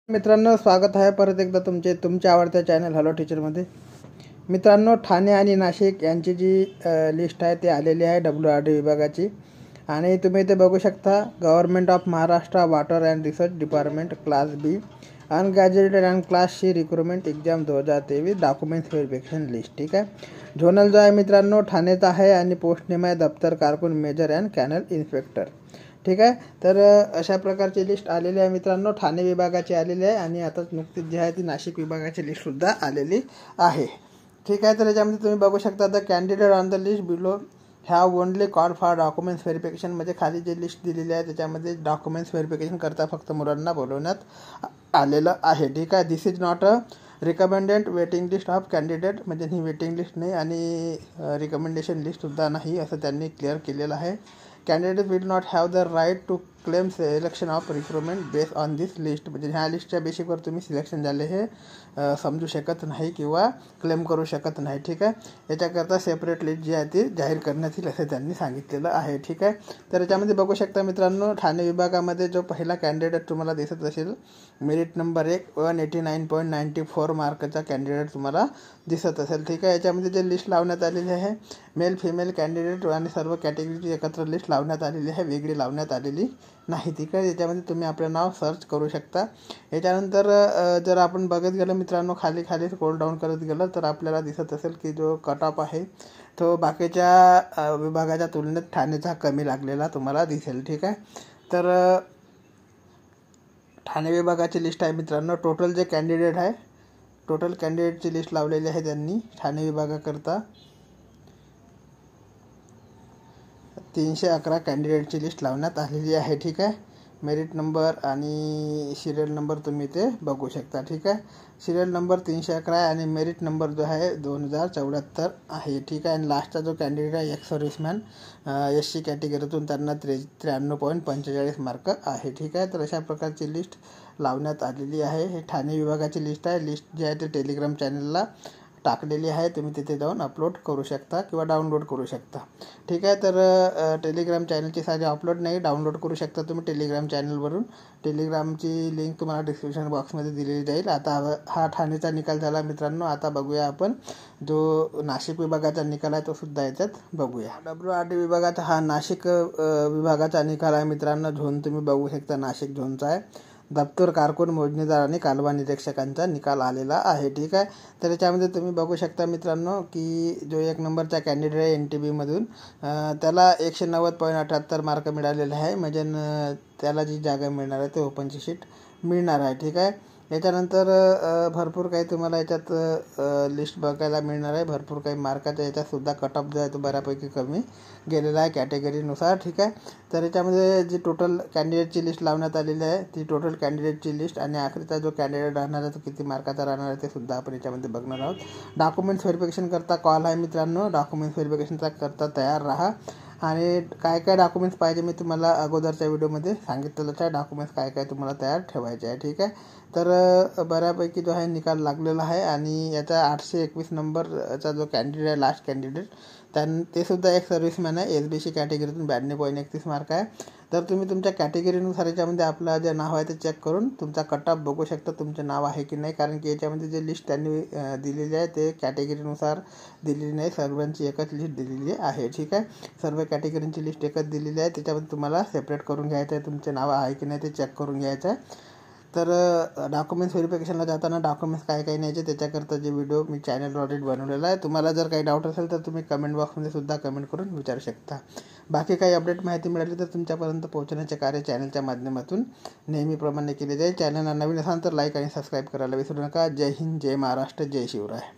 मित्रांनो, स्वागत आहे परत एकदा तुमच्या आवडत्या चॅनल हॅलो टीचरमध्ये. मित्रांनो, ठाणे आणि नाशिक यांची जी लिस्ट आहे ती आलेली आहे WRD विभागाची. आणि तुम्ही इथे बघू शकता, government of Maharashtra water and research department class B ungazetted and class C recruitment exam 2023 documents verification list. ठीक आहे. झोनल जो आहे मित्रांनो ठाणेचा आहे आणि पोस्ट नेम आहे दप्तर कारकून मेजर अँड कॅनल इन्स्पेक्टर. ठीक आहे. तर अशा प्रकारची लिस्ट आलेली आहे मित्रांनो, ठाणे विभागाची आलेली आहे आणि आताच नुकतीच जी आहे ती नाशिक विभागाची लिस्टसुद्धा आलेली आहे. ठीक आहे. तर याच्यामध्ये तुम्ही बघू शकता, the candidate on the list below have only call for documents verification. म्हणजे खाली जे लिस्ट दिलेली आहे त्याच्यामध्ये डॉक्युमेंट्स व्हेरिफिकेशन करता फक्त मुलांना बोलवण्यात आलेलं आहे. ठीक आहे. This is not a recommended waiting list of candidate. म्हणजे ही वेटिंग लिस्ट नाही आणि रिकमेंडेशन लिस्टसुद्धा नाही असं त्यांनी क्लिअर केलेलं आहे. Candidate will not have the right to claim selection of recruitment based on this list. म्हणजे ह्या लिस्टच्या बेसिकवर तुम्ही सिलेक्शन झाले हे समजू शकत नाही किंवा क्लेम करू शकत नाही. ठीक आहे. याच्याकरता सेपरेट लिस्ट जी आहे ती जाहीर करण्यात येईल असं त्यांनी सांगितलेलं आहे. ठीक आहे. तर याच्यामध्ये बघू शकता मित्रांनो, ठाणे विभागामध्ये जो पहिला कॅन्डिडेट तुम्हाला दिसत असेल, मेरिट नंबर 1 189.94 मार्कचा कॅन्डिडेट तुम्हाला दिसत असेल. ठीक आहे. याच्यामध्ये जे लिस्ट लावण्यात आलेली आहे, मेल फिमेल कॅन्डिडेट आणि सर्व कॅटेगरीची एकत्र लिस्ट लावण्यात आलेली आहे, वेगळी लावण्यात आलेली नाही. ठीक आहे. याच्यामध्ये तुम्ही आपलं नाव सर्च करू शकता. याच्यानंतर जर आपण बघत गेलं मित्रांनो, खाली स्क्रोल डाऊन करत गेलं तर आपल्याला दिसत असेल की जो कट ऑफ आहे तो बाकीच्या विभागाच्या तुलनेत ठाणेचा कमी लागलेला तुम्हाला दिसेल. ठीक आहे. तर ठाणे विभागाची लिस्ट आहे मित्रांनो. टोटल जे कॅन्डिडेट आहे, टोटल कॅन्डिडेटची लिस्ट लावलेली आहे त्यांनी ठाणे विभागाकरता. 311 कॅन्डिडेटची लिस्ट लावण्यात आलेली आहे. ठीक आहे. मेरिट नंबर आणि सिरियल नंबर तुम्ही ते बघू शकता. ठीक आहे. सिरियल नंबर 311 आहे आणि मेरिट नंबर जो आहे 2074 आहे. ठीक आहे. आणि लास्टचा जो कॅन्डिडेट आहे एक्स सर्व्हिसमॅन SC कॅटेगरीतून, त्यांना 93.45 मार्क आहे. ठीक आहे. तर अशा प्रकारची लिस्ट लावण्यात आलेली आहे. हे ठाणे विभागाची लिस्ट आहे. लिस्ट जी आहे ते टेलिग्राम चॅनलला टाकलेली आहे, तुम्ही तिथे जाऊन अपलोड करू शकता किंवा डाउनलोड करू शकता. ठीक आहे. तर टेलिग्राम चॅनलची साधी अपलोड नाही, डाउनलोड करू शकता तुम्ही टेलिग्राम चॅनलवरून. टेलिग्रामची लिंक तुम्हाला डिस्क्रिप्शन बॉक्समध्ये दिलेली जाईल. आता हा ठाणेचा निकाल झाला मित्रांनो. आता बघूया आपण जो नाशिक विभागाचा निकाल आहे तो सुद्धा याच्यात बघूया. WRD विभागाचा हा नाशिक विभागाचा निकाल आहे मित्रांनो. झोन तुम्ही बघू शकता, नाशिक झोनचा आहे. दप्तर कारकून मोजणीदार आणि कालवा निरीक्षकांचा निकाल आलेला आहे. ठीक आहे. तर याच्यामध्ये तुम्ही बघू शकता मित्रांनो की जो 1 नंबरचा कॅन्डिडेट आहे NTBमधून, त्याला 190.78 मार्क मिळालेले आहे. म्हणजे त्याला जी जागा मिळणार आहे ते ओपनची शीट मिळणार आहे. ठीक आहे. याच्यानंतर भरपूर काही तुम्हाला याच्यात लिस्ट बघायला मिळणार आहे. भरपूर काही मार्काच्या याच्यातसुद्धा कट ऑफ जो आहे तो बऱ्यापैकी कमी गेलेला आहे कॅटेगरीनुसार. ठीक आहे. तर याच्यामध्ये जी टोटल कॅन्डिडेटची लिस्ट लावण्यात आलेली आहे ती टोटल कॅन्डिडेटची लिस्ट आणि आखरीचा जो कॅन्डिडेट राहणार आहे तो किती मार्काचा राहणार आहे ते सुद्धा आपण याच्यामध्ये बघणार आहोत. डॉक्युमेंट्स व्हेरिफिकेशन करता कॉल आहे मित्रांनो. डॉक्युमेंट्स व्हेरिफिकेशनचा करता तयार राहा. आणि काय काय डॉक्युमेंट्स पाहिजे मी तुम्हाला अगोदरच्या व्हिडिओमध्ये सांगितलेलंच आहे. डॉक्युमेंट्स काय काय तुम्हाला तयार ठेवायचे आहे. ठीक आहे. तर बऱ्यापैकी जो आहे निकाल लागलेला आहे आणि याचा 821 नंबरचा जो कॅन्डिडेट आहे, लास्ट कॅन्डिडेट, ते सुद्धा एक सर्व्हिसमॅन आहे. SBC कॅटेगरीतून 92.31 मार्क आहे. तर तुम्ही तुमच्या कॅटेगरीनुसार याच्यामध्ये आपलं जे नाव आहे ते चेक करून तुमचा कट ऑफ बघू शकता, तुमचे नाव आहे की नाही. कारण की याच्यामध्ये जे लिस्ट त्यांनी दिलेली आहे ते कॅटेगरीनुसार दिलेली नाही, सर्वांची एकच लिस्ट दिलेली आहे. ठीक आहे. सर्व कॅटेगरींची लिस्ट एकच दिलेली आहे. त्याच्यामध्ये तुम्हाला सेपरेट करून घ्यायचं आहे, तुमचे नाव आहे की नाही ते चेक करून घ्यायचं आहे. तर डॉक्युमेंट्स व्हेरिफिकेशनला जाताना डॉक्युमेंट्स काय काय न्यायचे त्याच्याकरता जे व्हिडिओ मी चॅनल ऑलरेडी बनवलेला आहे. तुम्हाला जर काही डाऊट असेल तर तुम्ही कमेंट बॉक्समध्ये सुद्धा कमेंट करून विचारू शकता. बाकी काही अपडेट माहिती मिळाली तर तुमच्यापर्यंत पोहोचण्याचे कार्य चॅनलच्या माध्यमातून नेहमीप्रमाणे केले जाईल. चॅनलला नवीन असाल तर लाईक आणि सबस्क्राईब करायला विसरू नका. जय हिंद, जय महाराष्ट्र, जय शिवराय.